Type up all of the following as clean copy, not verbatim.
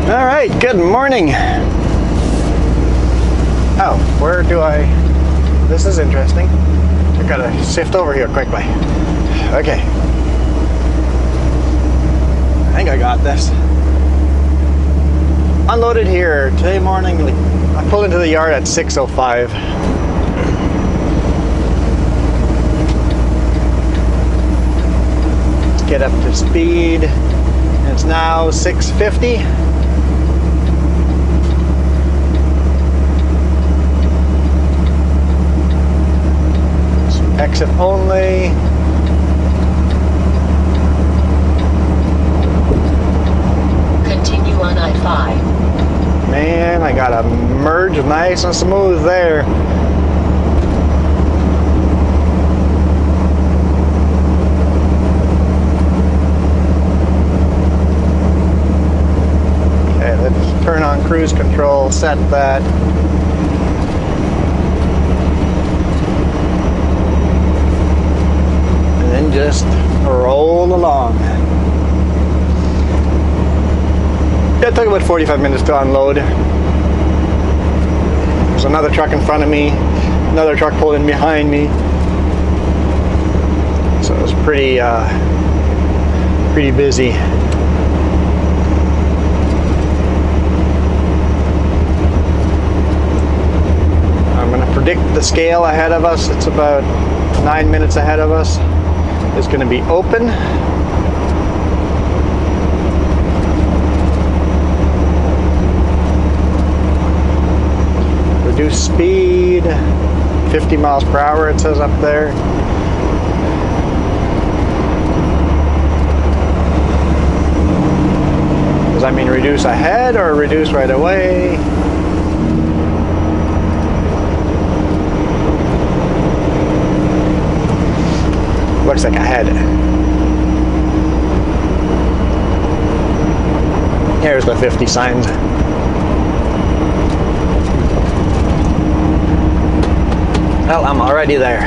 All right, good morning. Oh, where do I... This is interesting. I gotta shift over here quickly. Okay. I think I got this. Unloaded here today morning. I pulled into the yard at 6:05. Let's get up to speed. It's now 6:50. Exit only. Continue on I-5. Man, I got a merge nice and smooth there. Okay, let's turn on cruise control, set that. And then just roll along. It took about 45 minutes to unload. There's another truck in front of me, another truck pulled in behind me. So it was pretty busy. I'm going to predict the scale ahead of us. It's about 9 minutes ahead of us. It's going to be open. Reduce speed, 50 miles per hour it says up there. Does that mean reduce ahead or reduce right away? Looks like ahead. Here's the 50 signs. Well, I'm already there.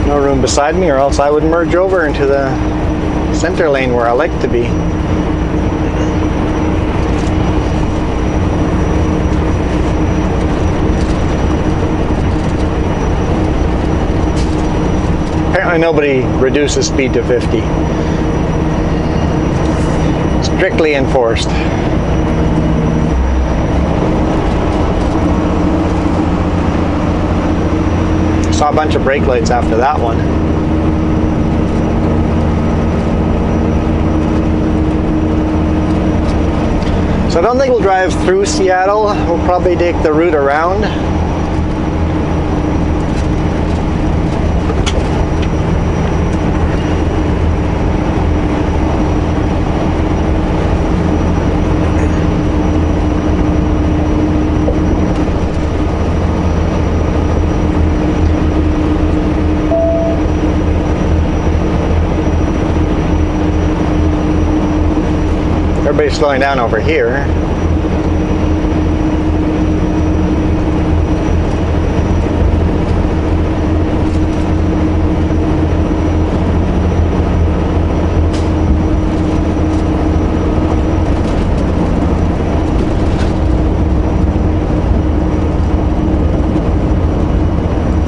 No room beside me, or else I would merge over into the center lane where I like to be. Apparently nobody reduces speed to 50. Strictly enforced. Saw a bunch of brake lights after that one. So I don't think we'll drive through Seattle. We'll probably take the route around. Everybody's slowing down over here.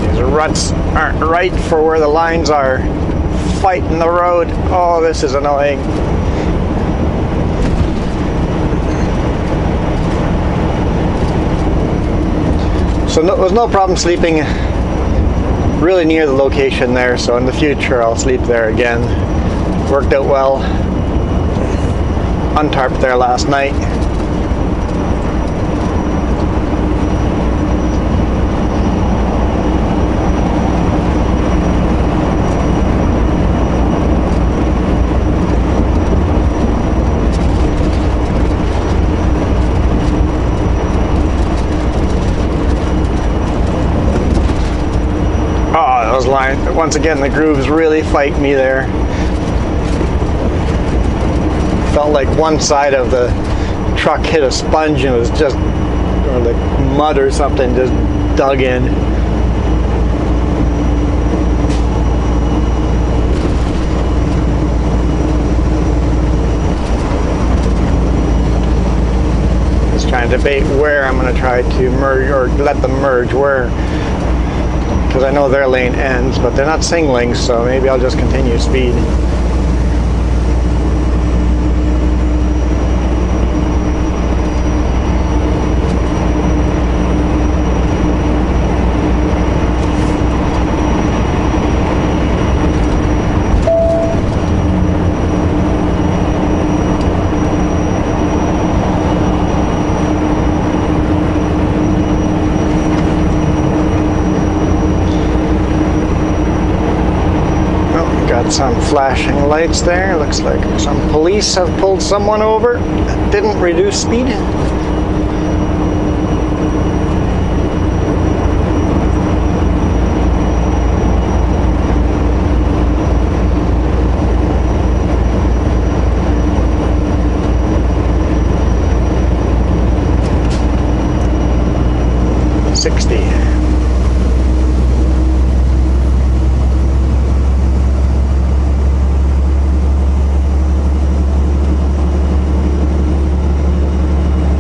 These ruts aren't right for where the lines are. Fighting the road. Oh, this is annoying. So there was no problem sleeping really near the location there, so in the future I'll sleep there again. Worked out well. Untarped there last night. Those lines, once again, the grooves really fight me there. Felt like one side of the truck hit a sponge and it was just or the mud or something just dug in. Just trying to debate where I'm going to try to merge or let them merge where, because I know their lane ends, but they're not singling, so maybe I'll just continue speed. Some flashing lights there. Looks like some police have pulled someone over that didn't reduce speed.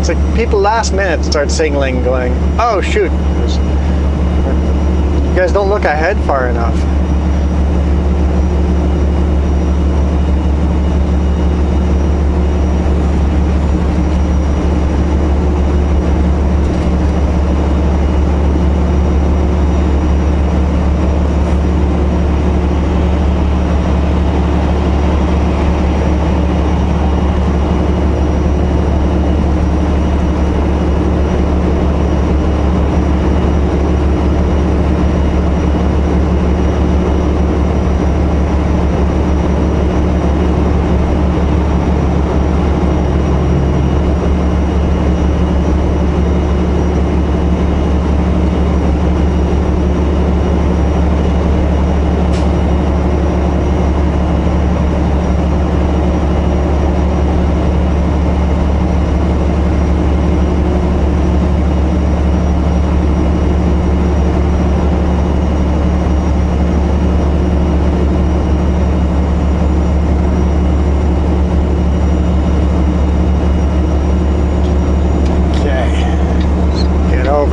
It's like people last minute start signaling, going, oh shoot, you guys don't look ahead far enough.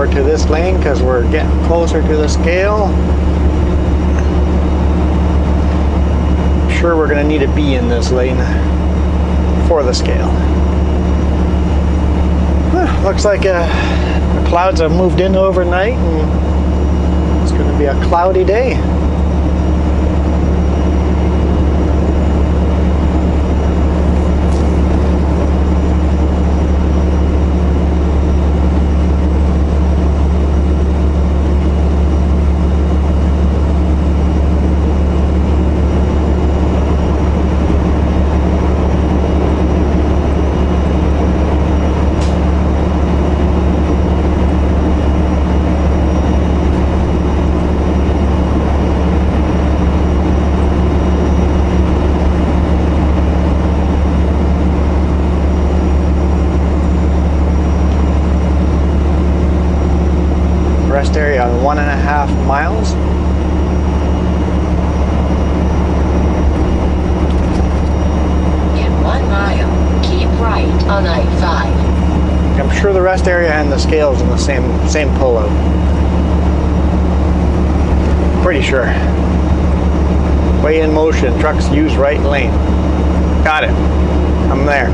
To this lane because we're getting closer to the scale. I'm sure we're going to need a B in this lane for the scale. Looks like the clouds have moved in overnight and it's going to be a cloudy day. Rest area on 1.5 miles. In 1 mile, keep right on I-5. I'm sure the rest area and the scale's in the same pullout. Pretty sure. Way in motion, trucks use right lane. Got it. I'm there.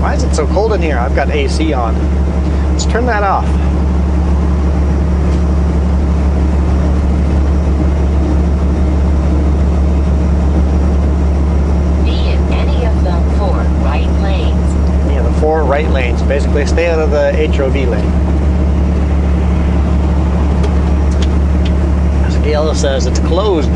Why is it so cold in here? I've got AC on. Let's turn that off. Be in any of the 4 right lanes. Any of the 4 right lanes. Basically, stay out of the HOV lane. Scale says it's closed.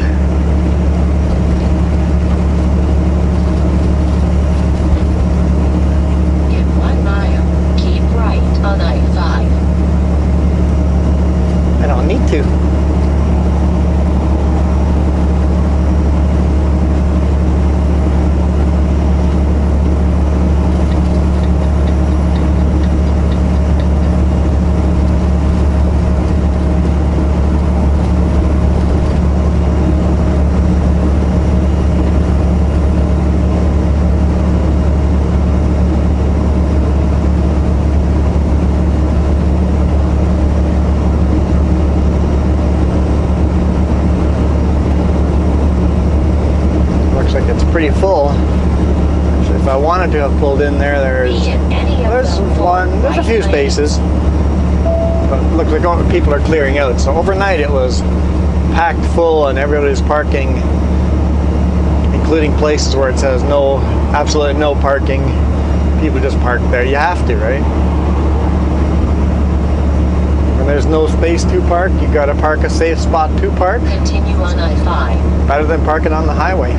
wanted to have pulled in there, Be in any of there's the four there's a right few lanes. spaces. But it looks like people are clearing out. So overnight it was packed full and everybody's parking, including places where it says no, absolutely no parking. People just park there. You have to, right? When there's no space to park, you got to park a safe spot to park. Continue on I-5. Better than parking on the highway.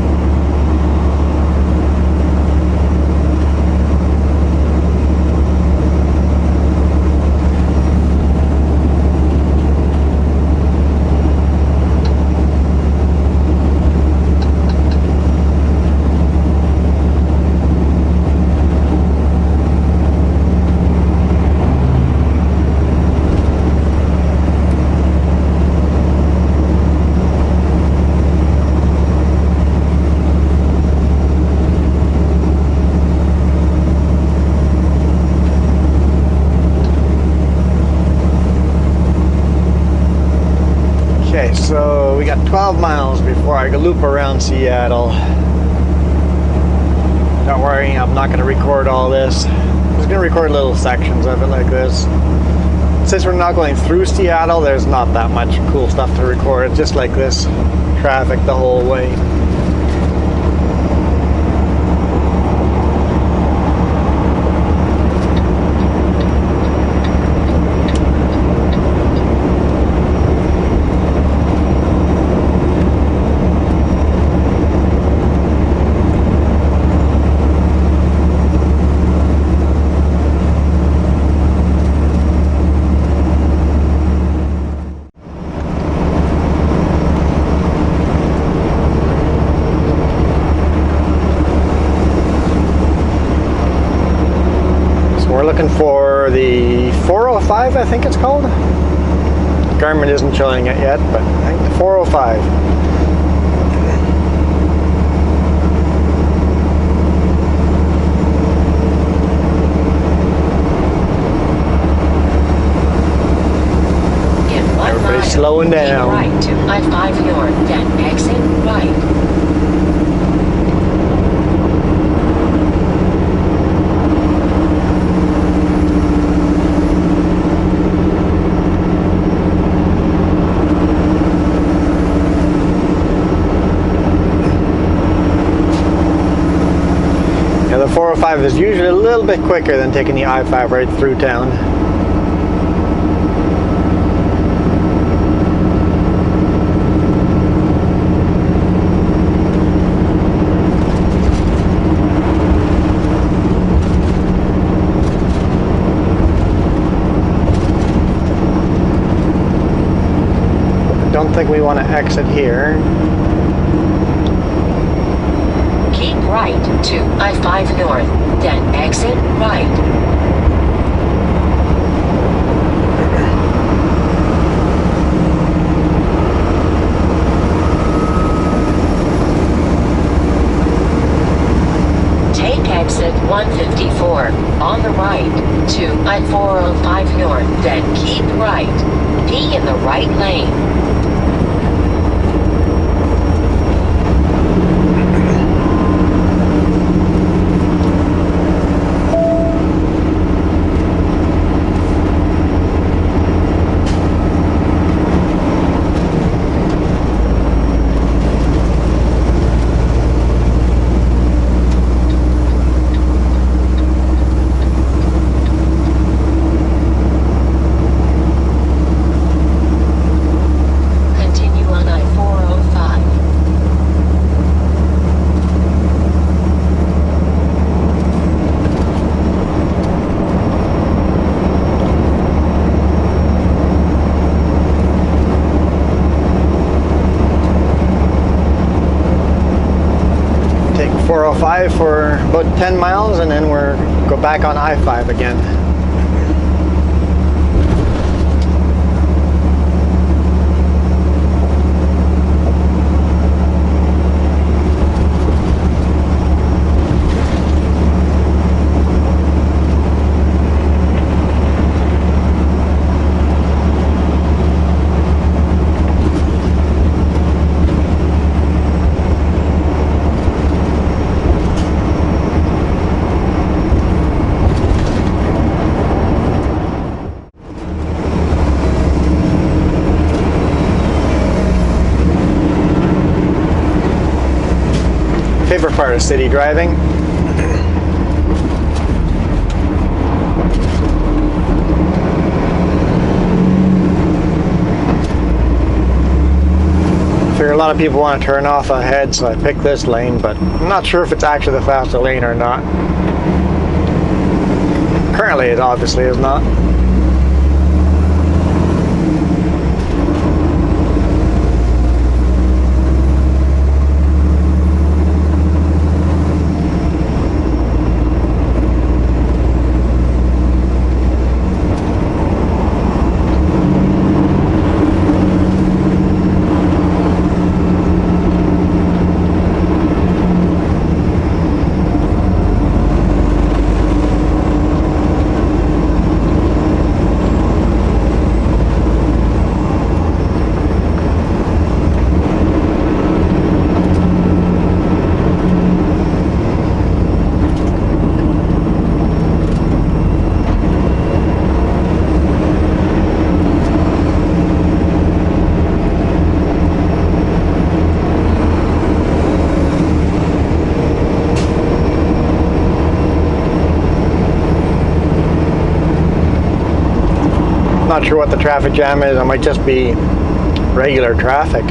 Okay, so we got 12 miles before I loop around Seattle. Don't worry, I'm not going to record all this. I'm just going to record little sections of it like this. Since we're not going through Seattle, there's not that much cool stuff to record. It's just like this, traffic the whole way. We're looking for the 405, I think it's called. Garmin isn't showing it yet, but I think the 405. In 1 Everybody's mile, slowing down. keep right to I-5 north, then exit right. Yeah, the 405 is usually a little bit quicker than taking the I-5 right through town. I don't think we want to exit here. Keep right to I-5 north, then exit right. Take exit 154 on the right to I-405 north, then keep right. Be in the right lane. Continue on I-405. Take 405 for about 10 miles and then we're go back on I-5 again. part of city driving. I figure a lot of people want to turn off ahead, so I picked this lane, but I'm not sure if it's actually the faster lane or not. Currently, it obviously is not. Not sure what the traffic jam is. It might just be regular traffic.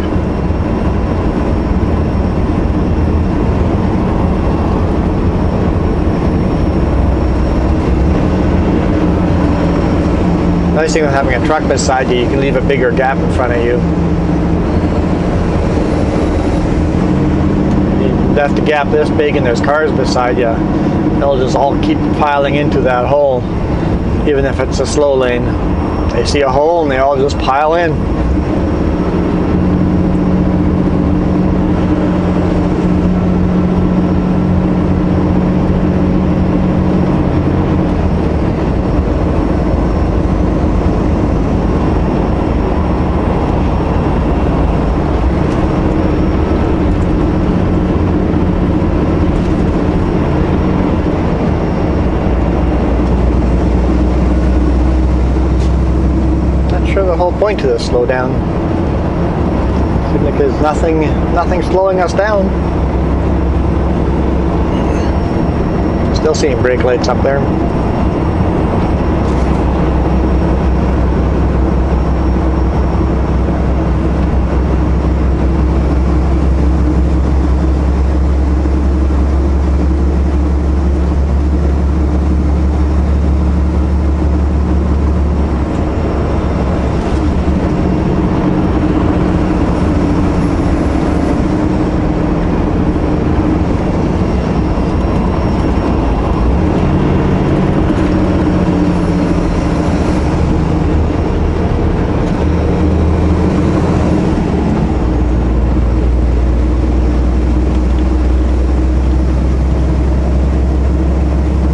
Nice thing with having a truck beside you, you can leave a bigger gap in front of you. You left a gap this big and there's cars beside you, they'll just all keep piling into that hole, even if it's a slow lane. They see a hole and they all just pile in. The whole point to this slow down. Seems like there's nothing slowing us down. Still seeing brake lights up there.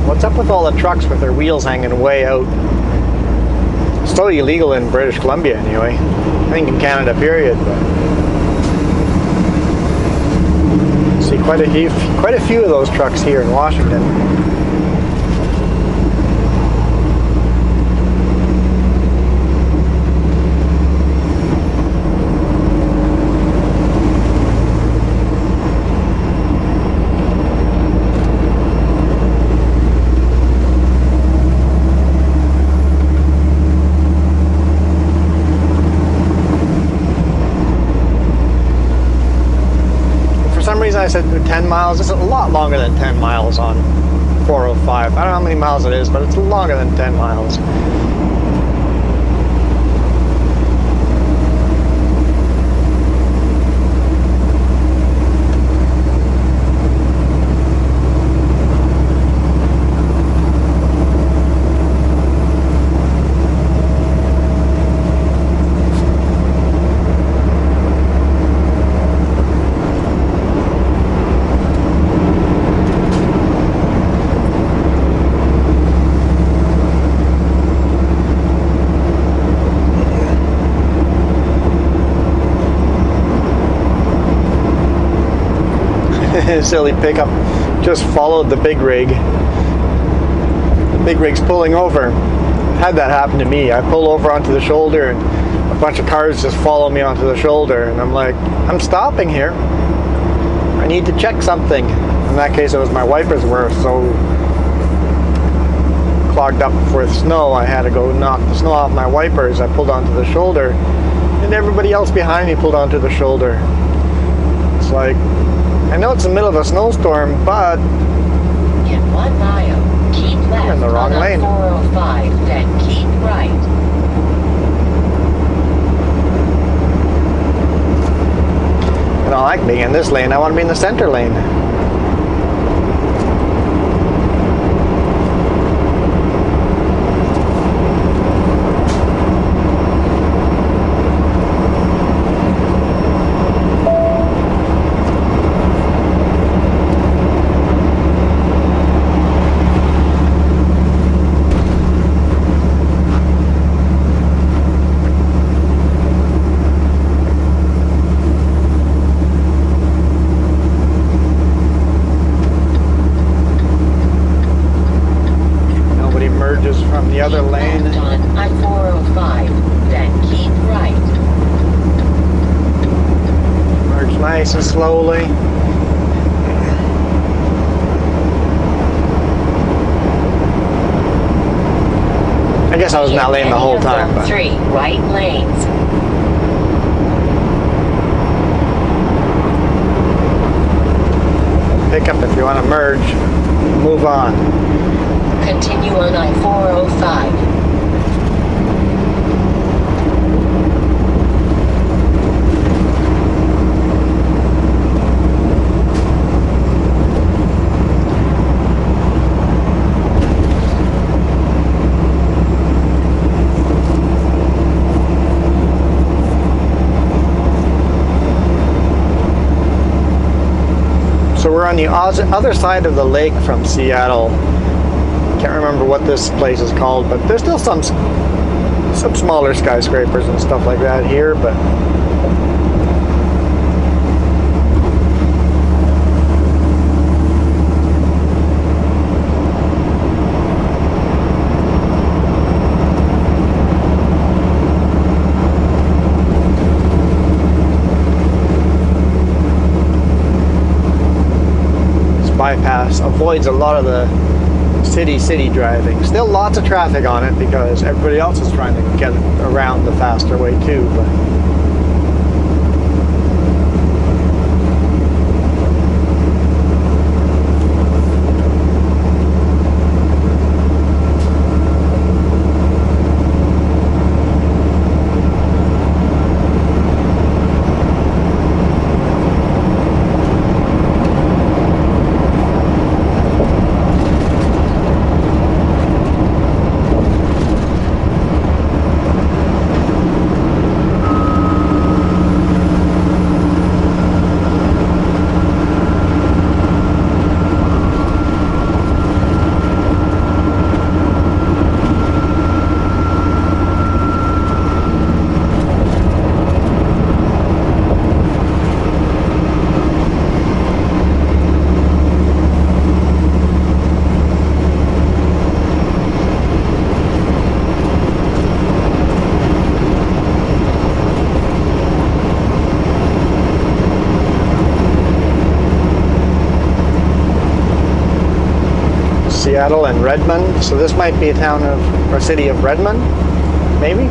What's up with all the trucks with their wheels hanging way out? It's totally illegal in British Columbia anyway. I think in Canada period, but see quite a few of those trucks here in Washington. I said 10 miles. It's a lot longer than 10 miles on 405. I don't know how many miles it is, but it's longer than 10 miles. Silly pickup just followed the big rig. The big rig's pulling over. Had that happen to me. I pull over onto the shoulder and a bunch of cars just follow me onto the shoulder, and I'm like, I'm stopping here. I need to check something. In that case, it was my wipers were so clogged up with snow, I had to go knock the snow off my wipers. I pulled onto the shoulder, and everybody else behind me pulled onto the shoulder. It's like, I know it's the middle of a snowstorm, but in 1 mile, keep left in the wrong on lane. 405, then keep right. I don't like being in this lane. I want to be in the center lane. From the other lane. Left on I-405, then keep right. Merge nice and slowly. I guess I was in that lane the whole time. But 3 right lanes. pick up if you want to merge. Move on. Continue on I-405. So we're on the other side of the lake from Seattle. Can't remember what this place is called, but there's still some smaller skyscrapers and stuff like that here, but bypass avoids a lot of the city driving. Still lots of traffic on it because everybody else is trying to get around the faster way too, but Seattle and Redmond. So this might be a town of, or city of Redmond, maybe?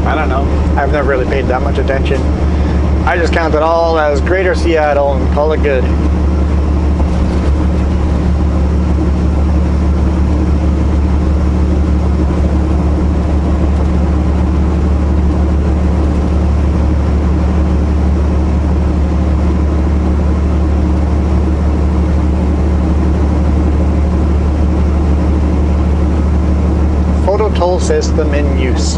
I don't know. I've never really paid that much attention. I just count it all as Greater Seattle and call it good. Toll system in use.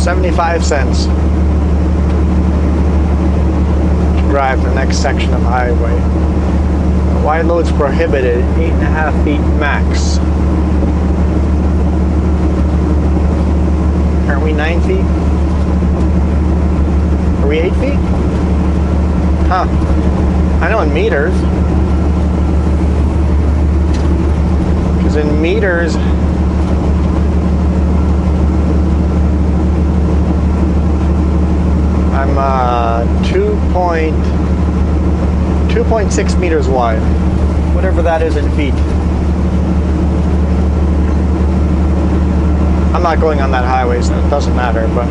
75 cents to drive the next section of highway. Wide loads prohibited, 8.5 feet max. Aren't we 9 feet? Are we 8 feet? Huh. I know in meters. Because in meters, I'm 2.6 meters wide. What whatever that is in feet. I'm not going on that highway, so it doesn't matter, but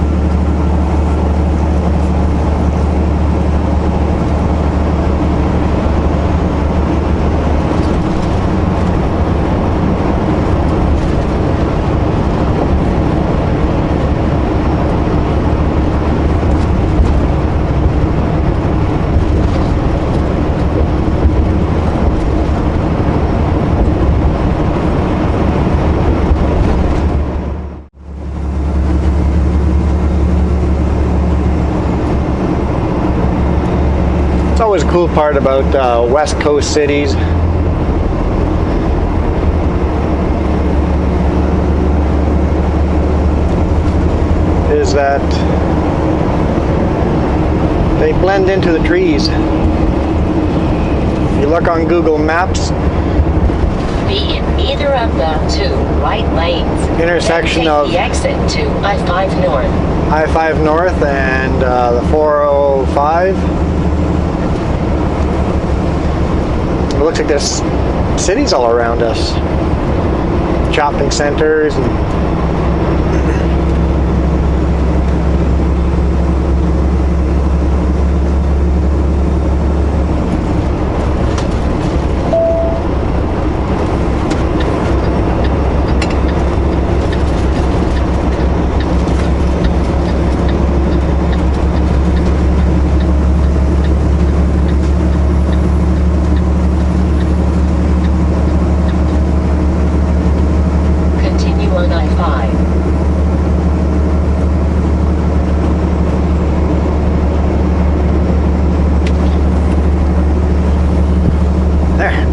always a cool part about West Coast cities. Is that they blend into the trees. If you look on Google Maps, be in either of the two right lanes. Intersection then take of the exit to I-5 North. I-5 North and the 405. It looks like there's cities all around us. Shopping centers and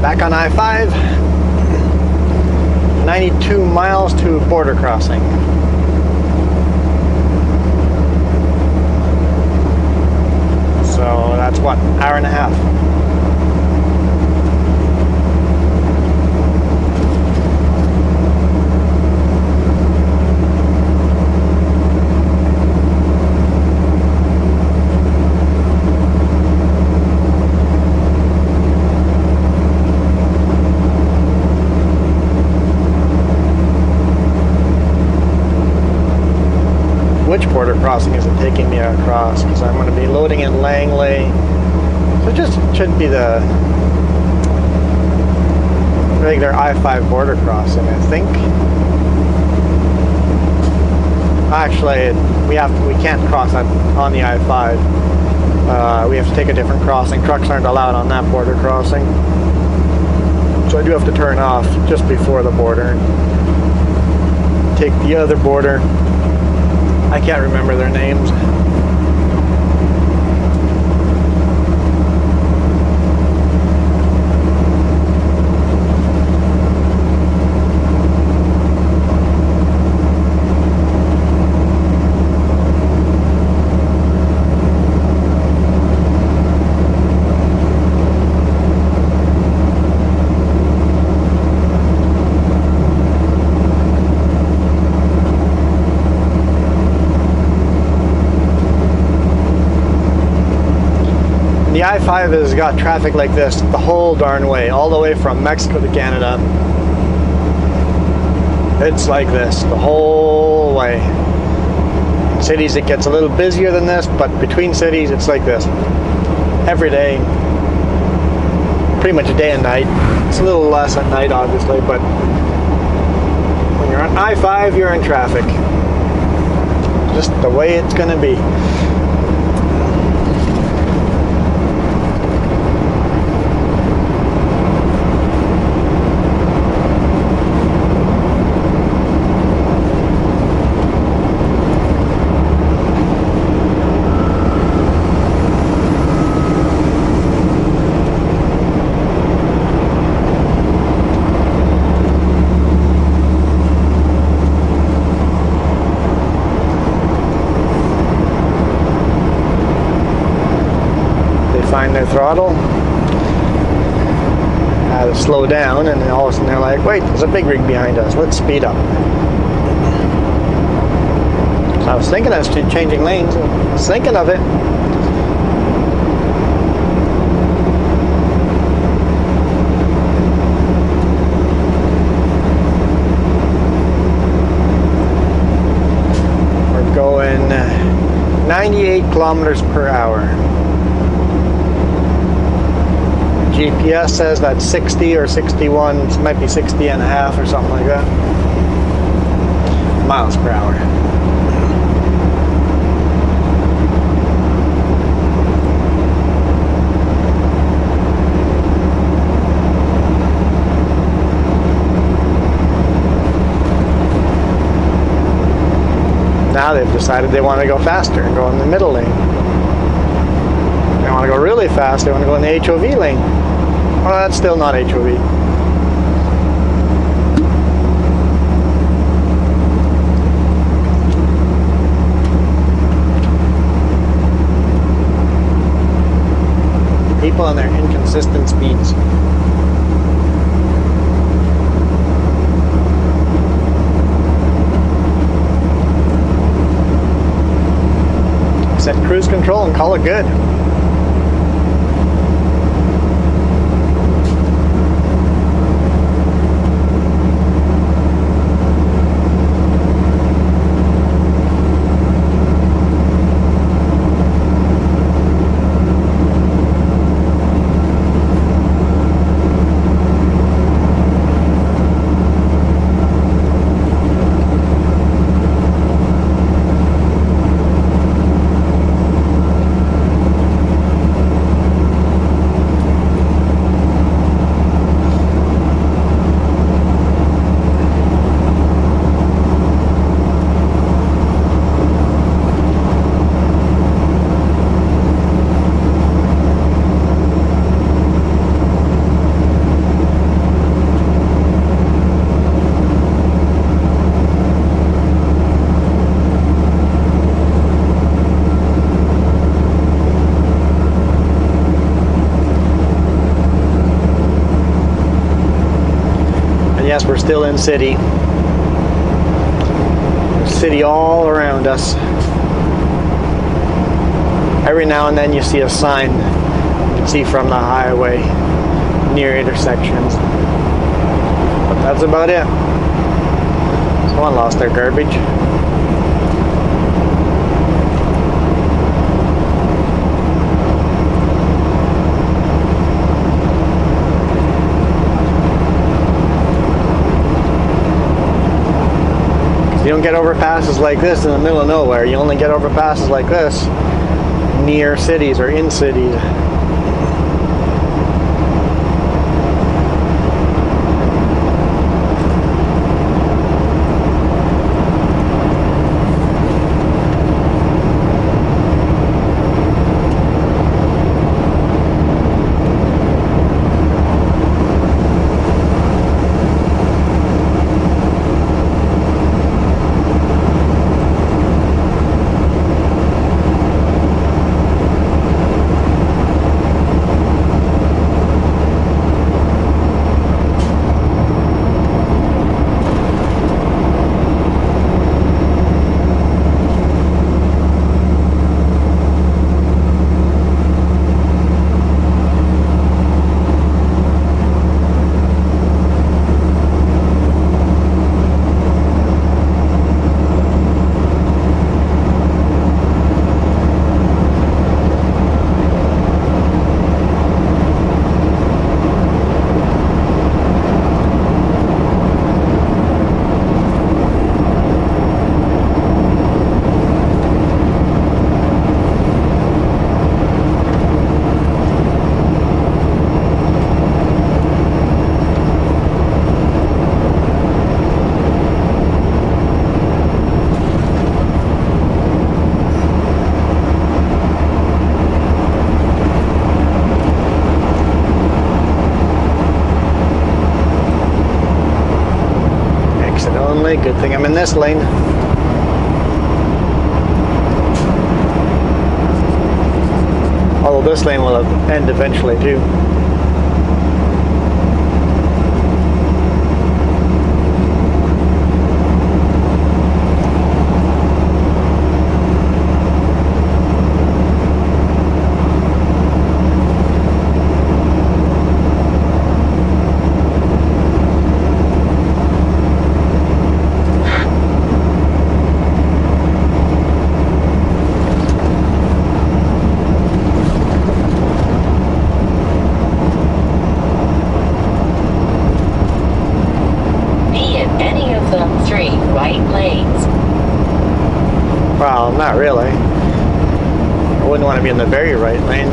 back on I-5, 92 miles to border crossing. So that's what, hour and a half. Which border crossing is it taking me across? Because I'm going to be loading in Langley. So it just should be the regular I-5 border crossing, I think. Actually, we can't cross that on the I-5. We have to take a different crossing. Trucks aren't allowed on that border crossing. So I do have to turn off just before the border. Take the other border. I can't remember their names. The I-5 has got traffic like this the whole darn way, all the way from Mexico to Canada. It's like this the whole way. In cities it gets a little busier than this, but between cities it's like this. Every day, pretty much day and night. It's a little less at night obviously, but when you're on I-5 you're in traffic. Just the way it's gonna be. Find their throttle, had to slow down, and then all of a sudden they're like, wait, there's a big rig behind us, let's speed up. So I was thinking of changing lanes, I was thinking of it. kilometers per hour. GPS says that's 60 or 61, it might be 60 and a half or something like that. Miles per hour. Now they've decided they want to go faster and go in the middle lane. They want to go really fast, they want to go in the HOV lane. Well, that's still not HOV. People and their inconsistent speeds. Set cruise control and call it good. Yes, we're still in city. There's city all around us. Every now and then you see a sign you can see from the highway near intersections. But that's about it. Someone lost their garbage. You don't get overpasses like this in the middle of nowhere. You only get overpasses like this near cities or in cities. Good thing I'm in this lane. Although this lane will end eventually too. right lanes. Well, not really. I wouldn't want to be in the very right lane.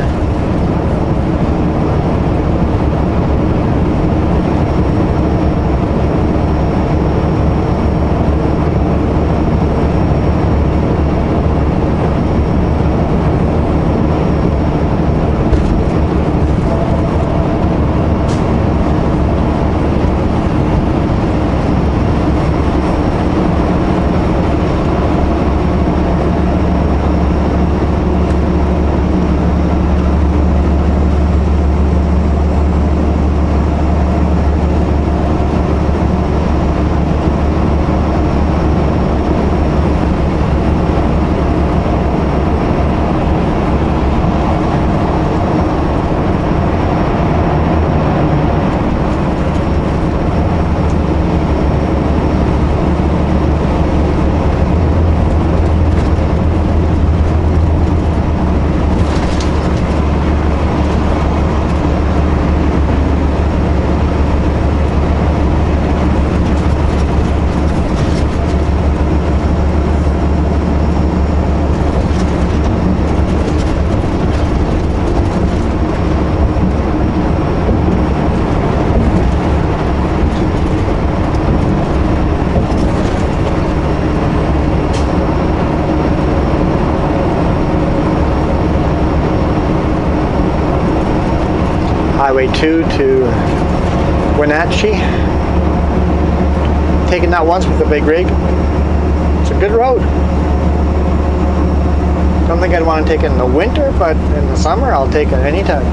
Highway 2 to Wenatchee. Taken that once with a big rig. It's a good road. Don't think I'd want to take it in the winter, but in the summer I'll take it anytime.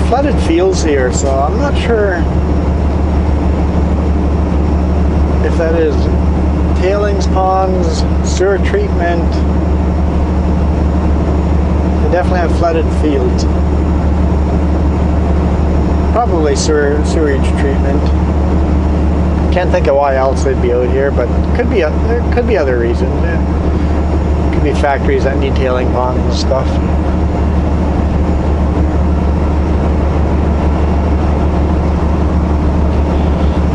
Flooded fields here, so I'm not sure if that is tailings ponds, sewer treatment. They definitely have flooded fields. Probably sewage treatment. Can't think of why else they'd be out here, but there could be other reasons. Could be factories that need tailing ponds and stuff.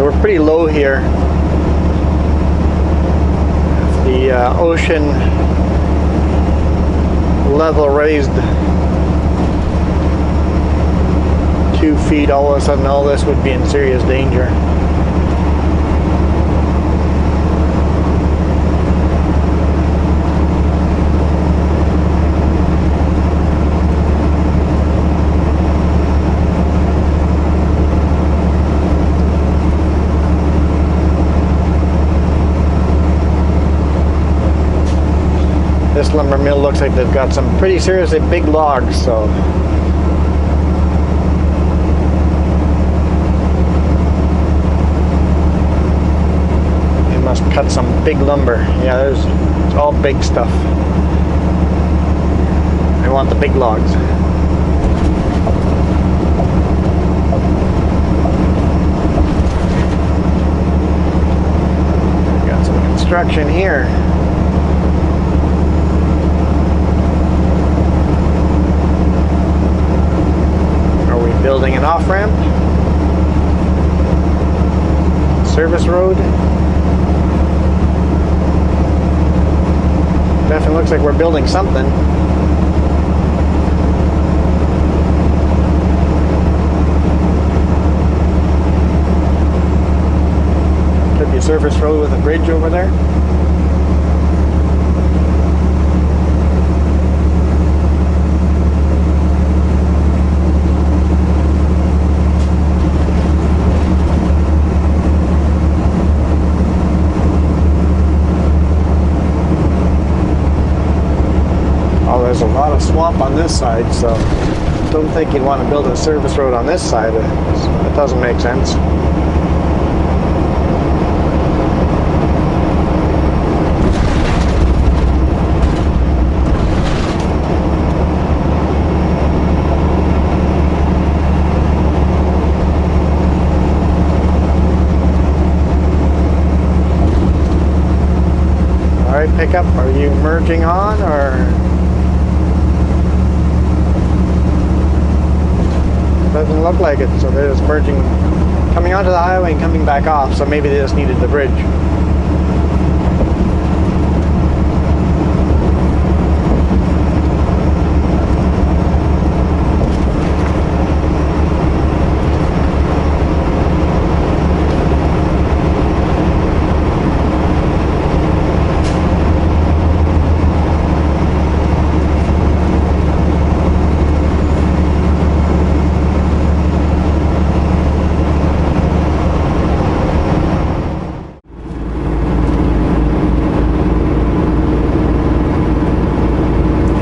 We're pretty low here. If the ocean level raised 2 feet, all of a sudden all this would be in serious danger. This lumber mill looks like they've got some pretty seriously big logs, so cut some big lumber. Yeah, it's all big stuff. I want the big logs. Got some construction here. Are we building an off-ramp? Service road? Definitely looks like we're building something. Could be a surface road with a bridge over there. There's a lot of swamp on this side, so don't think you'd want to build a service road on this side. It doesn't make sense. All right, pickup, are you merging on or? Doesn't look like it, so they're just merging, coming onto the highway and coming back off, so maybe they just needed the bridge.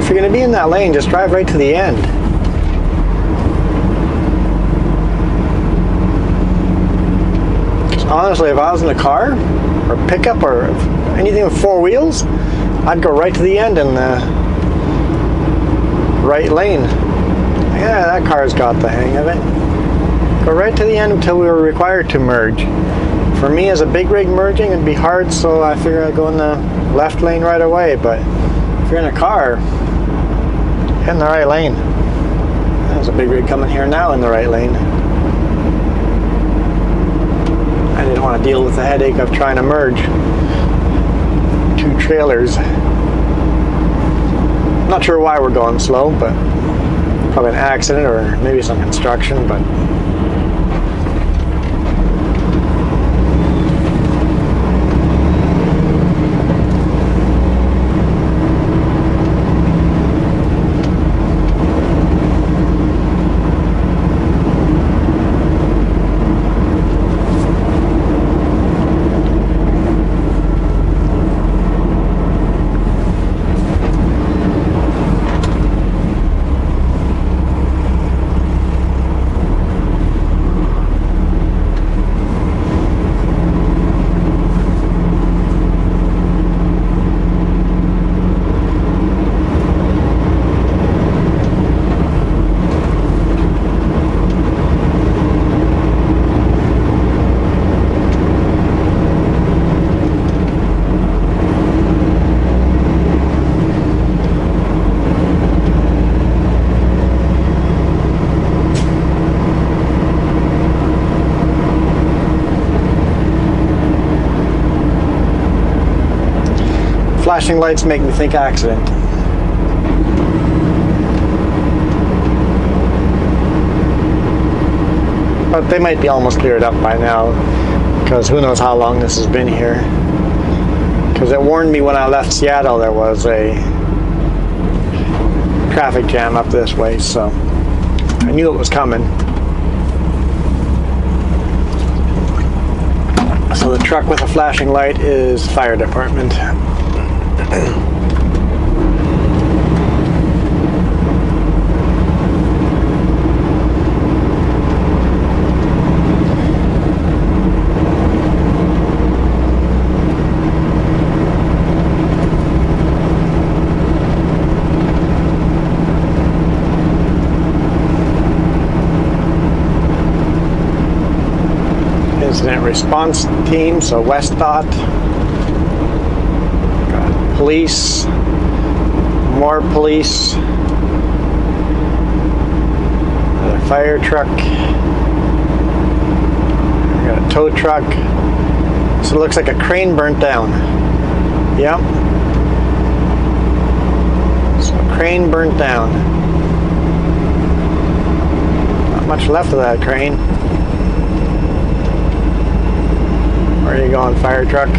If you're going to be in that lane, just drive right to the end. Honestly, if I was in a car or pickup or anything with four wheels, I'd go right to the end in the right lane. Yeah, that car's got the hang of it. Go right to the end until we were required to merge. For me, as a big rig, merging would be hard, so I figure I'd go in the left lane right away. But if you're in a car, in the right lane. There's a big rig coming here now in the right lane. I didn't want to deal with the headache of trying to merge two trailers. Not sure why we're going slow, but probably an accident or maybe some construction, but flashing lights make me think accident. But they might be almost cleared up by now, because who knows how long this has been here. Because it warned me when I left Seattle there was a traffic jam up this way, so I knew it was coming. So the truck with a flashing light is fire department. incident response team, so West Dot. Got police, more police, another fire truck. We got a tow truck. So it looks like a crane burnt down. Yep. So a crane burnt down. Not much left of that crane. Where are you going, fire truck?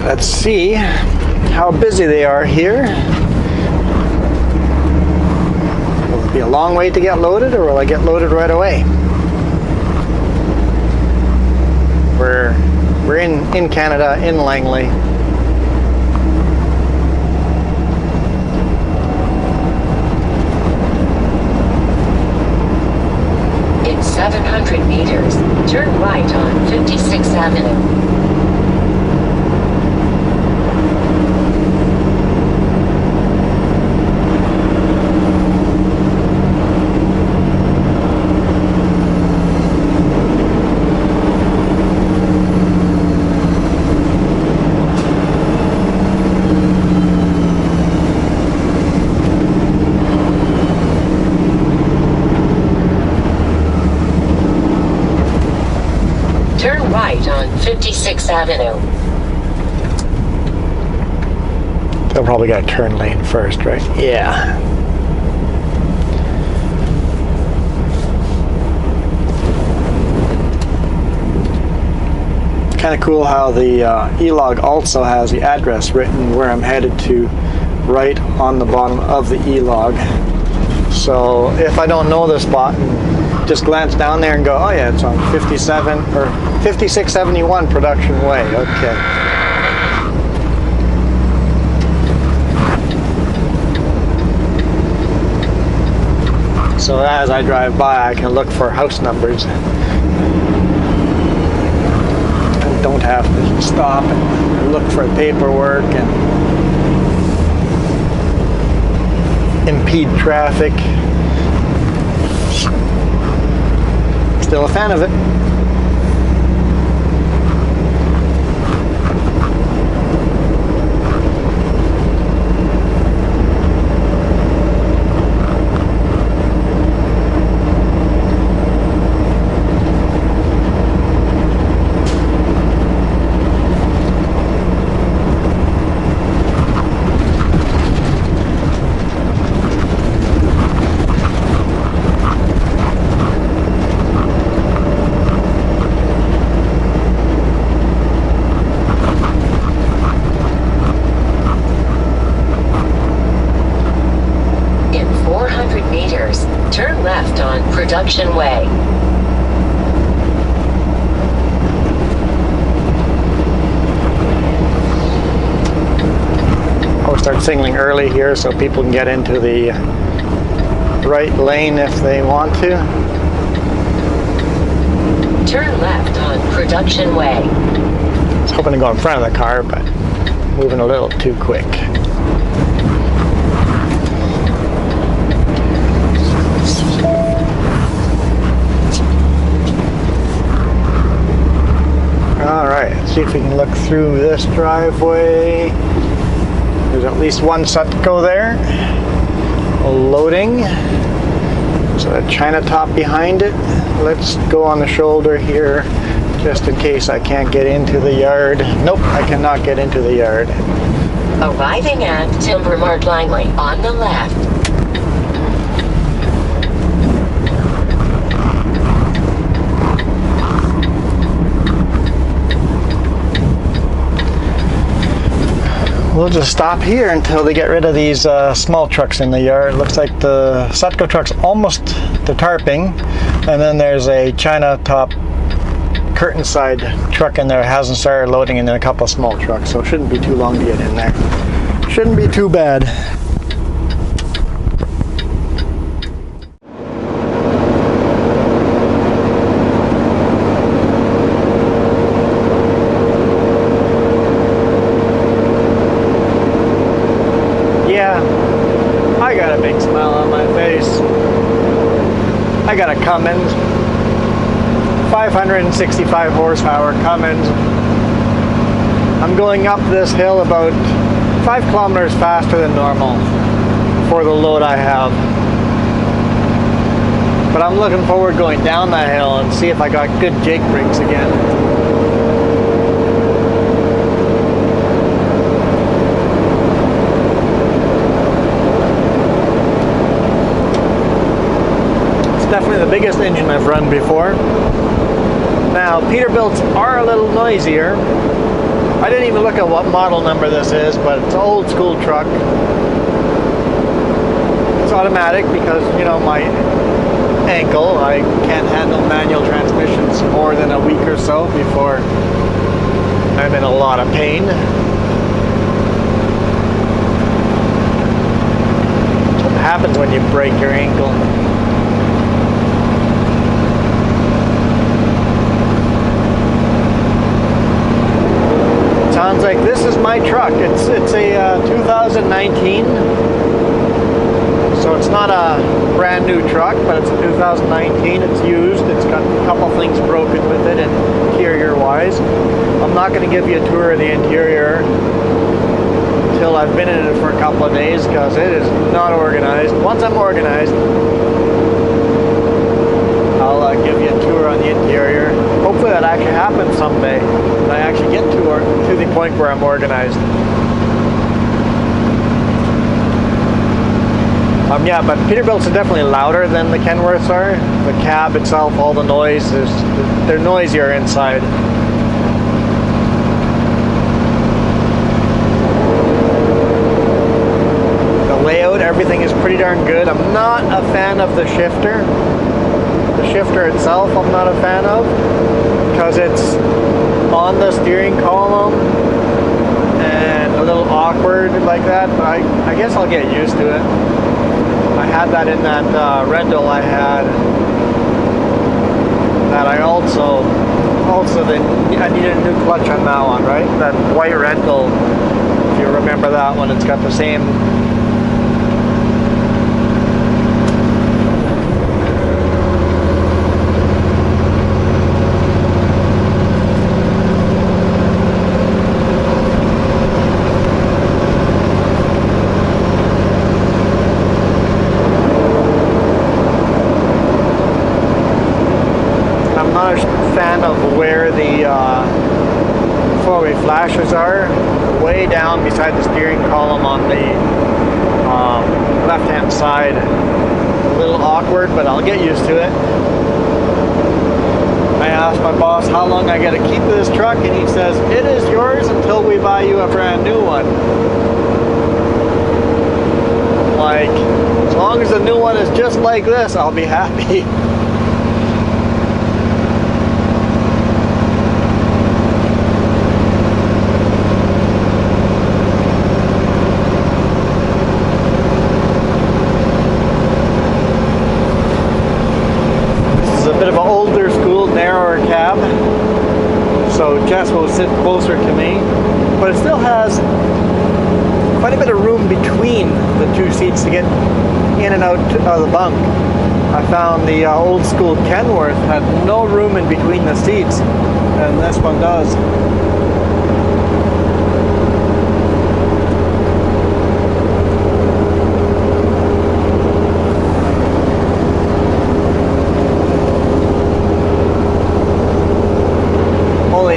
Let's see how busy they are here. Will it be a long wait to get loaded, or will I get loaded right away? We're in Canada, in Langley. In 700 meters, turn right on 56th Avenue. Turn right on 56th Avenue. They'll probably got a turn lane first, right? Yeah. Kind of cool how the E-log also has the address written where I'm headed to right on the bottom of the E-log. So if I don't know the spot and just glance down there and go, oh yeah, it's on 57 or 5671 Production Way. Okay. So as I drive by, I can look for house numbers. I don't have to stop and look for paperwork and impede traffic. Still a fan of it. Turn left on Production Way. I'll start signaling early here so people can get into the right lane if they want to. Turn left on Production Way. I was hoping to go in front of the car, but moving a little too quick. Alright, let's see if we can look through this driveway. There's at least one Sutco there. Loading. So a China top behind it. Let's go on the shoulder here just in case I can't get into the yard. Nope, I cannot get into the yard. Arriving at Timber Mart Langley on the left. We'll just stop here until they get rid of these small trucks in the yard. Looks like the Sutco truck's almost to tarping, and then there's a China top curtain side truck in there hasn't started loading, and then a couple of small trucks, so it shouldn't be too long to get in there. Shouldn't be too bad. Yeah, I got a big smile on my face. I got a Cummins, 565 horsepower Cummins. I'm going up this hill about 5 kilometers faster than normal for the load I have. But I'm looking forward going down that hill and see if I got good Jake brakes again. Definitely the biggest engine I've run before. Now, Peterbilts are a little noisier. I didn't even look at what model number this is, but it's an old school truck. It's automatic because, you know, my ankle, I can't handle manual transmissions more than a week or so before I'm in a lot of pain. What happens when you break your ankle? Sounds like this is my truck. It's a 2019, so it's not a brand new truck, but it's a 2019. It's used. It's got a couple things broken with it interior wise. I'm not going to give you a tour of the interior until I've been in it for a couple of days because it is not organized. Once I'm organized, I'll give you a tour on the interior. Hopefully that actually happens someday. That I actually get to the point where I'm organized. Yeah, but Peterbilts are definitely louder than the Kenworths are. The cab itself, all the noise, they're noisier inside. The layout, everything is pretty darn good. I'm not a fan of the shifter. The shifter itself I'm not a fan of because it's on the steering column and a little awkward like that, but I guess I'll get used to it. I had that in that rental I had that I also I needed a new clutch on that one, right? That white rental, if you remember that one, it's got the same fan of where the four-way flashers are, way down beside the steering column on the left-hand side. A little awkward, but I'll get used to it. I asked my boss how long I got to keep this truck, and he says, it is yours until we buy you a brand new one. Like, as long as the new one is just like this, I'll be happy. So Jess will sit closer to me, but it still has quite a bit of room between the two seats to get in and out of the bunk. I found the old school Kenworth had no room in between the seats, and this one does.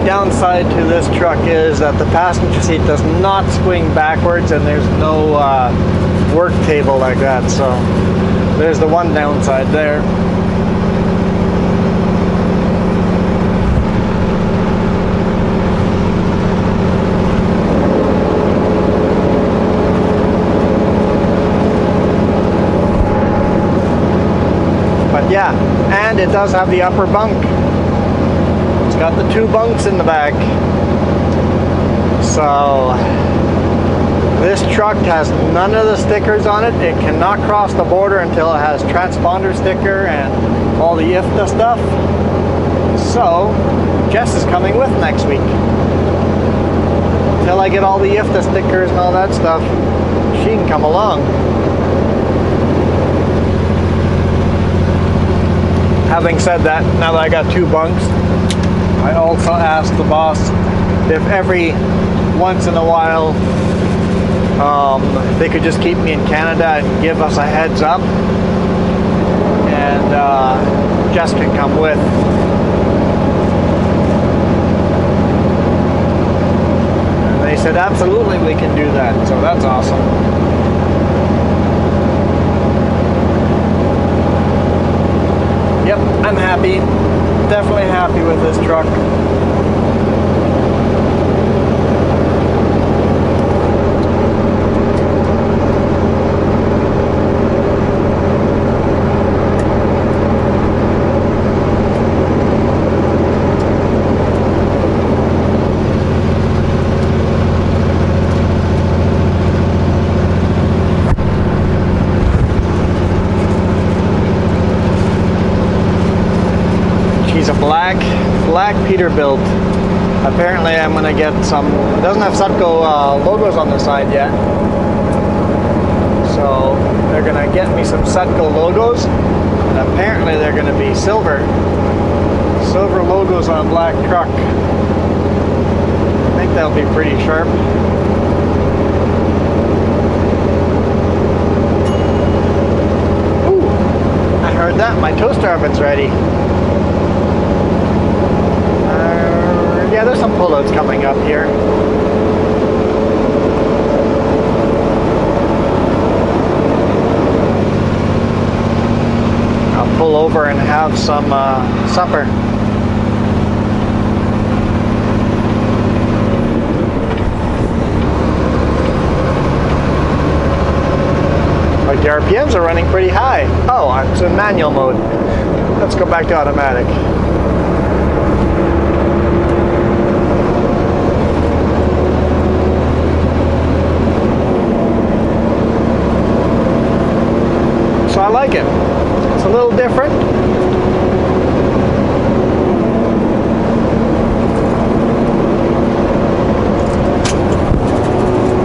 Downside to this truck is that the passenger seat does not swing backwards, and there's no work table like that, so there's the one downside there. But yeah, and it does have the upper bunk. Got got the 2 bunks in the back. So this truck has none of the stickers on it. It cannot cross the border until it has transponder sticker and all the IFTA stuff. So Jess is coming with next week. Until I get all the IFTA stickers and all that stuff, she can come along. Having said that, now that I got 2 bunks, I also asked the boss if every once in a while they could just keep me in Canada and give us a heads up, and Jess can come with. And they said absolutely we can do that, so that's awesome. Yep, I'm happy. Definitely happy with this truck. She's a black Peterbilt. Apparently I'm going to get some, it doesn't have Sutco logos on the side yet. So they're going to get me some Sutco logos. And apparently they're going to be silver logos on a black truck. I think that'll be pretty sharp. Ooh, I heard that. My toaster oven's ready. Yeah, there's some pullouts coming up here. I'll pull over and have some supper. Like the RPMs are running pretty high. Oh, it's in manual mode. Let's go back to automatic. So I like it. It's a little different.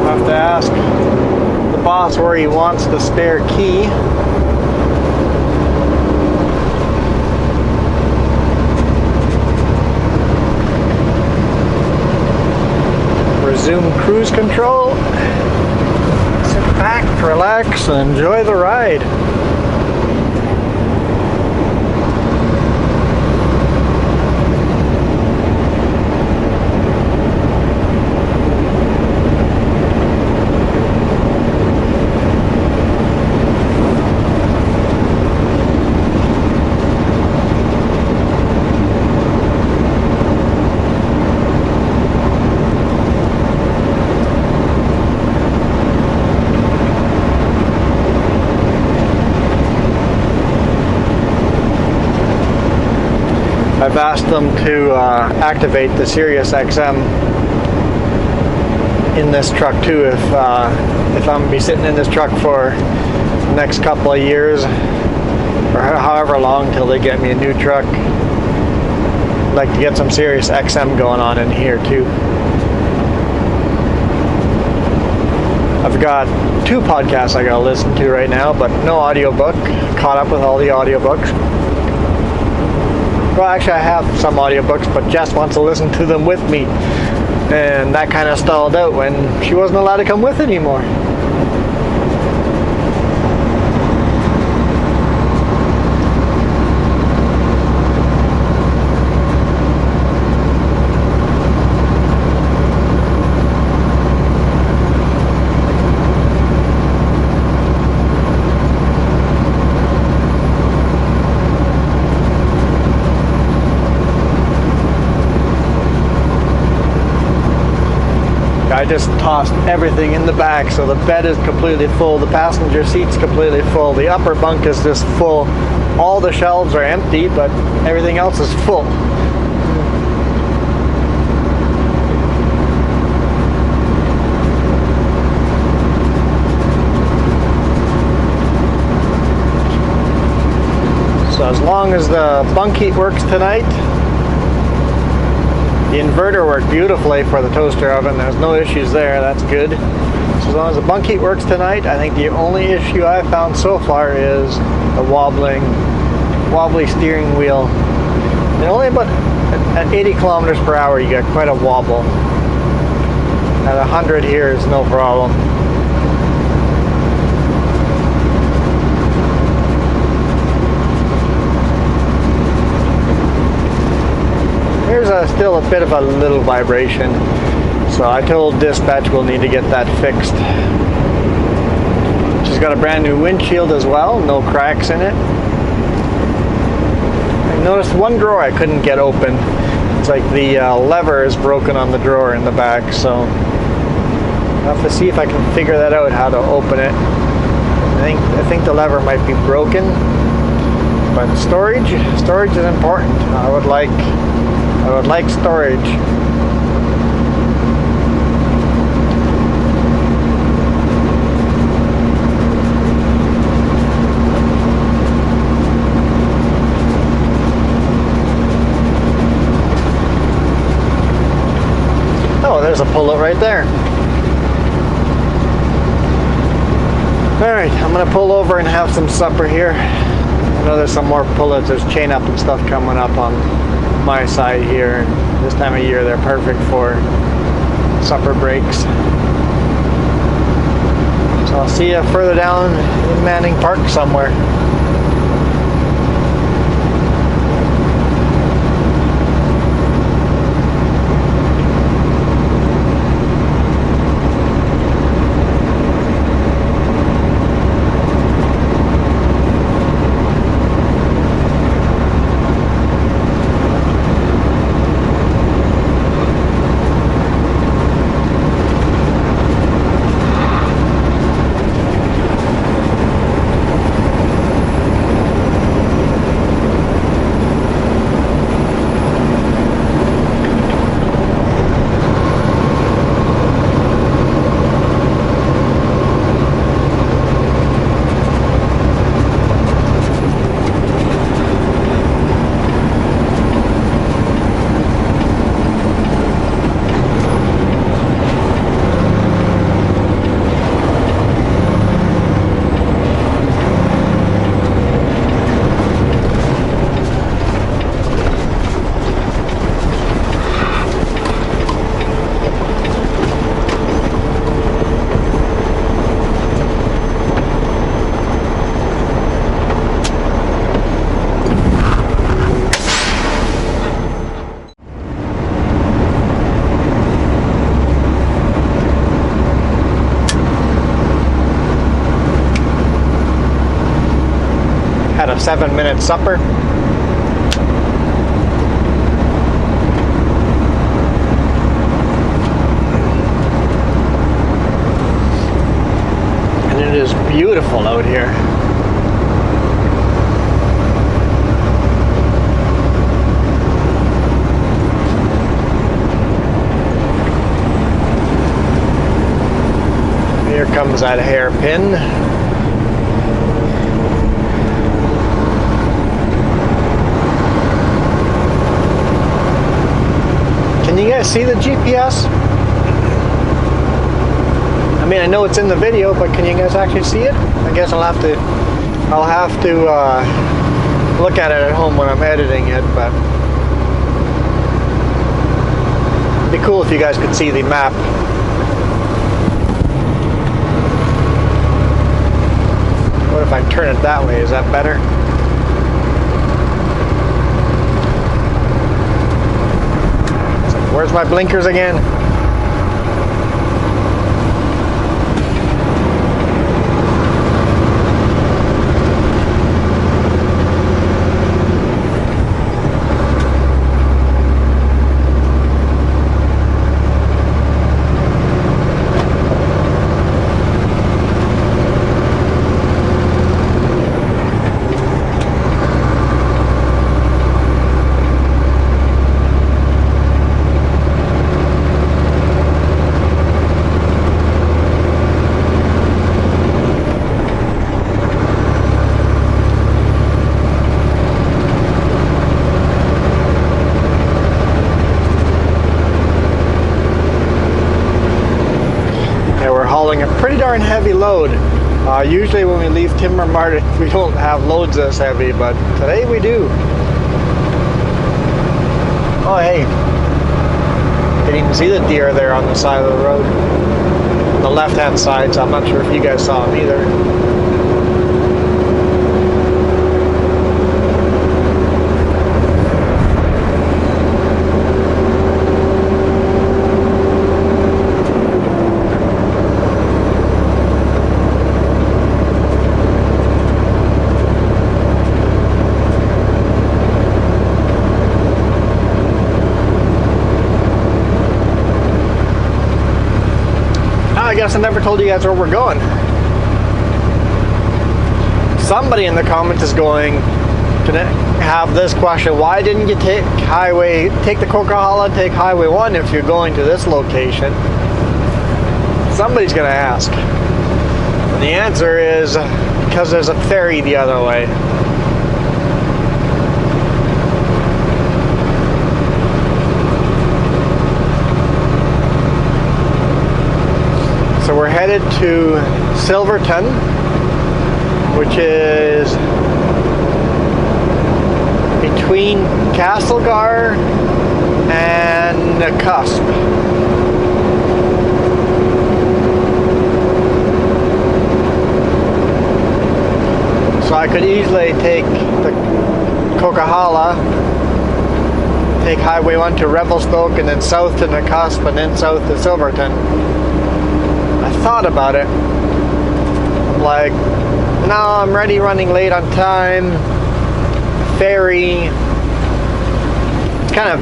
I'll have to ask the boss where he wants the spare key. Resume cruise control. Sit back, relax, and enjoy the ride. I've asked them to activate the Sirius XM in this truck too. If I'm gonna be sitting in this truck for the next couple of years, or however long till they get me a new truck, I'd like to get some Sirius XM going on in here too. I've got 2 podcasts I gotta listen to right now, but no audiobook. Caught up with all the audiobooks. Well, actually I have some audiobooks, but Jess wants to listen to them with me. And that kind of stalled out when she wasn't allowed to come with anymore. I just tossed everything in the back, so the bed is completely full, the passenger seat's completely full, the upper bunk is just full, all the shelves are empty, but everything else is full. long as the bunk heat works tonight. The inverter worked beautifully for the toaster oven. There's no issues there. That's good. So as long as the bunk heat works tonight, I think the only issue I've found so far is the wobbly steering wheel. And only about at 80 kilometers per hour, you get quite a wobble. At 100 here is no problem. There's still a bit of a little vibration, so I told dispatch we'll need to get that fixed. She's got a brand new windshield as well, no cracks in it. I noticed one drawer I couldn't get open. It's like the lever is broken on the drawer in the back, so I'll have to see if I can figure that out, how to open it. I think the lever might be broken, but storage is important. I would like storage. Oh, there's a pullout right there. Alright, I'm gonna pull over and have some supper here. I know there's some more pullouts. There's chain up and stuff coming up on my side here. This time of year they're perfect for supper breaks. So I'll see you further down in Manning Park somewhere. Had a 7-minute supper. And it is beautiful out here. Here comes that hairpin. Can you guys see the GPS? I mean, I know it's in the video, but can you guys actually see it? I guess I'll have to look at it at home when I'm editing it, but it'd be cool if you guys could see the map. What if I turn it that way? Is that better? Where's my blinkers again? hauling a pretty darn heavy load. Usually when we leave Timber Mart, we don't have loads this heavy, but today we do. Oh hey, didn't even see the deer there on the side of the road. On the left hand side, so I'm not sure if you guys saw them either. I guess I never told you guys where we're going. Somebody in the comments is going to have this question: why didn't you take the Coca-Cola, take Highway 1 if you're going to this location? Somebody's going to ask. And the answer is because there's a ferry the other way. So we're headed to Silverton, which is between Castlegar and the Cusp. So I could easily take the Coquihalla, take Highway 1 to Revelstoke, and then south to the Cusp, and then south to Silverton. I thought about it. Like, no, I'm already running late on time. Ferry. It's kind of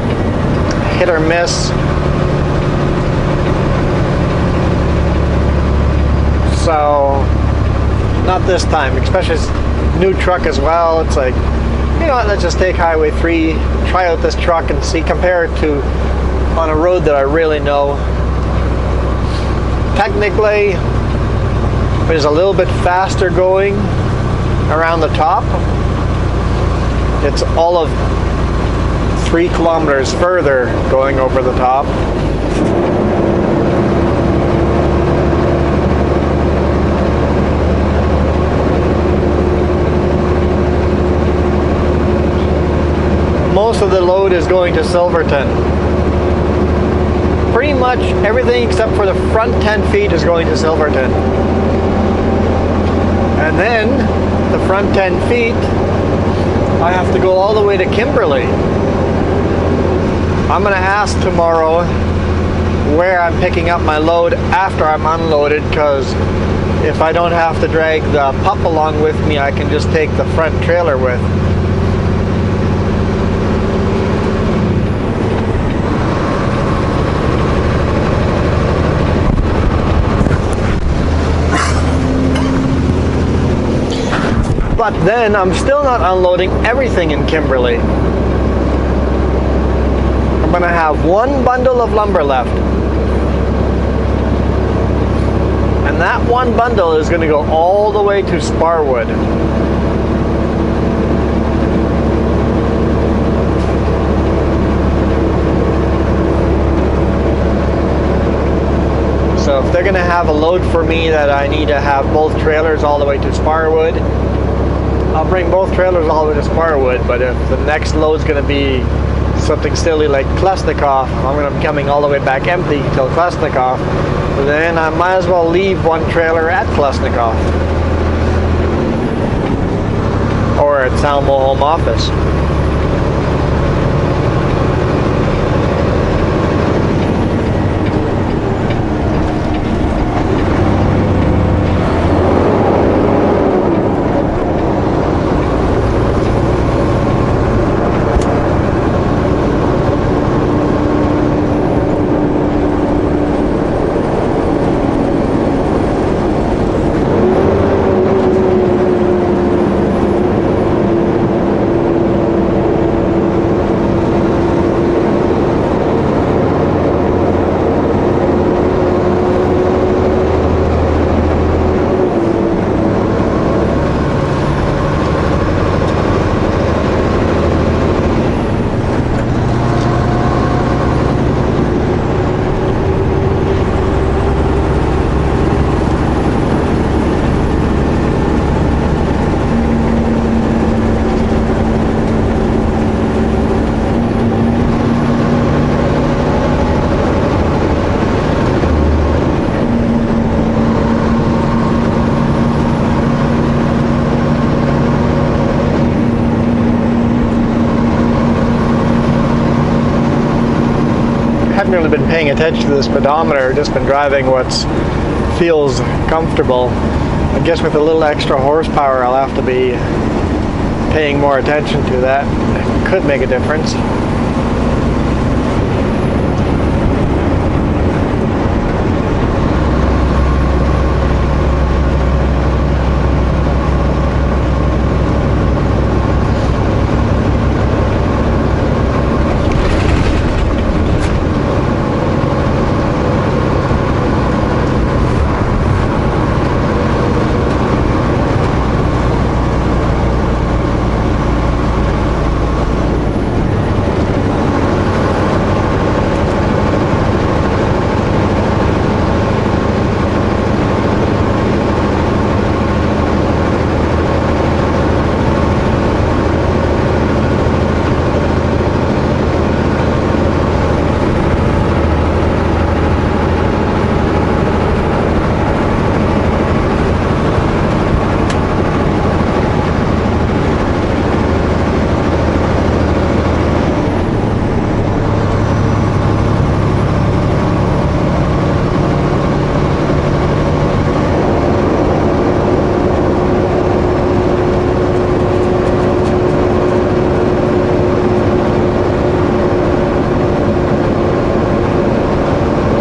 hit or miss. So, not this time. Especially it's new truck as well. It's like, you know what, let's just take Highway 3, try out this truck and see, compare it to on a road that I really know. Technically, it's a little bit faster going around the top. It's all of 3 kilometers further going over the top. Most of the load is going to Silverton. Pretty much everything except for the front 10 feet is going to Silverton. And then the front 10 feet, I have to go all the way to Kimberley. I'm going to ask tomorrow where I'm picking up my load after I'm unloaded, because if I don't have to drag the pup along with me, I can just take the front trailer with. But then I'm still not unloading everything in Kimberley. I'm going to have 1 bundle of lumber left. And that 1 bundle is going to go all the way to Sparwood. So if they're going to have a load for me that I need to have both trailers all the way to Sparwood, I'll bring both trailers all the way to Sparwood. But if the next load's going to be something silly like Klesnikov, I'm going to be coming all the way back empty till Klesnikov, then I might as well leave 1 trailer at Klesnikov or at Salmo Home Office. haven't really been paying attention to the speedometer, just been driving what feels comfortable. I guess with a little extra horsepower, I'll have to be paying more attention to that. It could make a difference.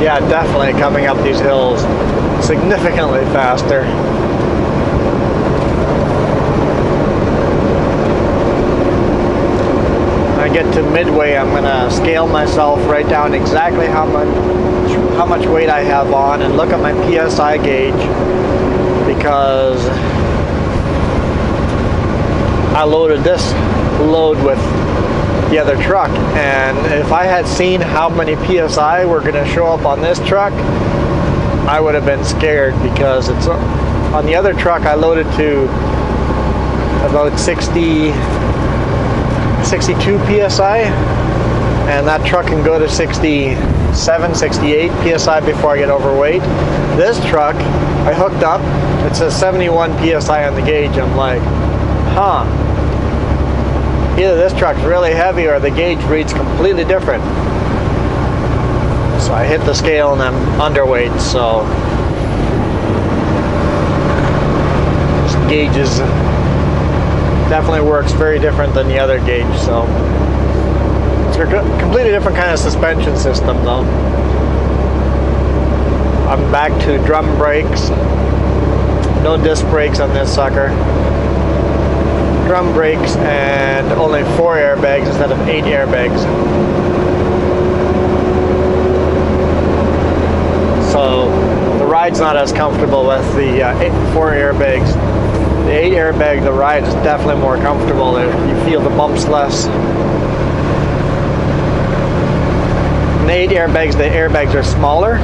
Yeah, definitely coming up these hills significantly faster. When I get to midway, I'm gonna scale myself, write down exactly how much weight I have on, and look at my PSI gauge, because I loaded this load with the other truck, and if I had seen how many PSI were going to show up on this truck, I would have been scared, because it's on the other truck I loaded to about 62 PSI, and that truck can go to 67, 68 PSI before I get overweight. This truck I hooked up, it says 71 PSI on the gauge. I'm like, huh, either this truck's really heavy or the gauge reads completely different. So I hit the scale and I'm underweight, so this gauge is definitely works very different than the other gauge. So it's a completely different kind of suspension system though. I'm back to drum brakes, no disc brakes on this sucker. Drum brakes and only 4 airbags instead of 8 airbags. So the ride's not as comfortable with the 4 airbags. The 8 airbag, the ride is definitely more comfortable. You feel the bumps less. And the 8 airbags, the airbags are smaller,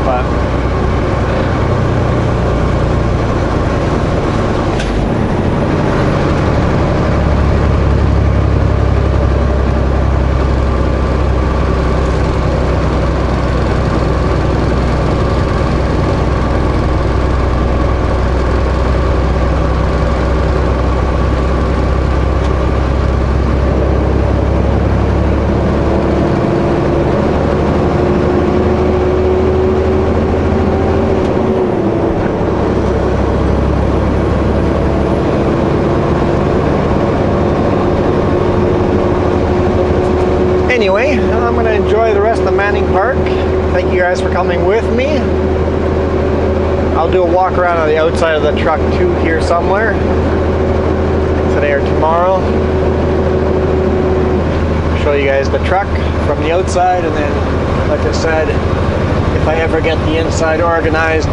but anyway, I'm going to enjoy the rest of Manning Park. Thank you guys for coming with me. I'll do a walk around on the outside of the truck too here somewhere, today or tomorrow. Show you guys the truck from the outside, and then, like I said, if I ever get the inside organized,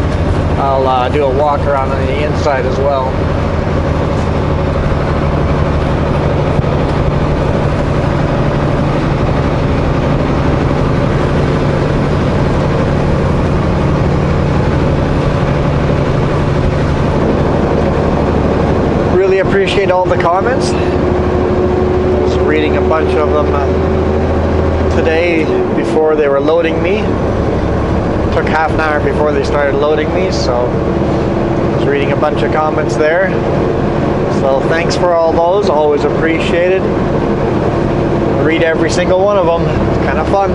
I'll do a walk around on the inside as well. Appreciate all the comments. I was reading a bunch of them today before they were loading me. It took half an hour before they started loading me, so I was reading a bunch of comments there. So thanks for all those, always appreciated. Read beat every single one of them. It's kind of fun.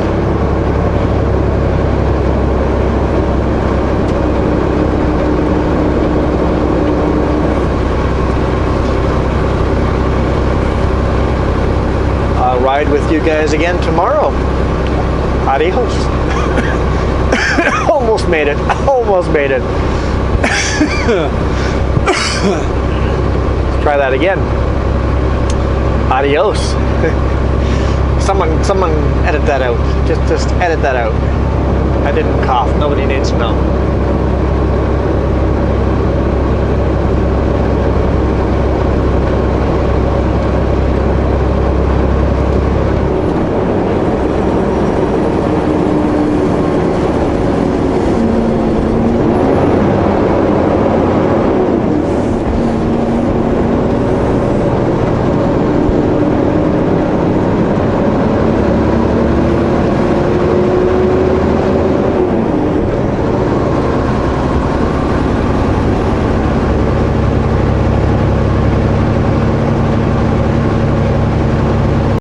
I'll ride with you guys again tomorrow. Adios. Almost made it. Almost made it. Try that again. Adios. Someone edit that out. Just edit that out. I didn't cough. Nobody needs to know.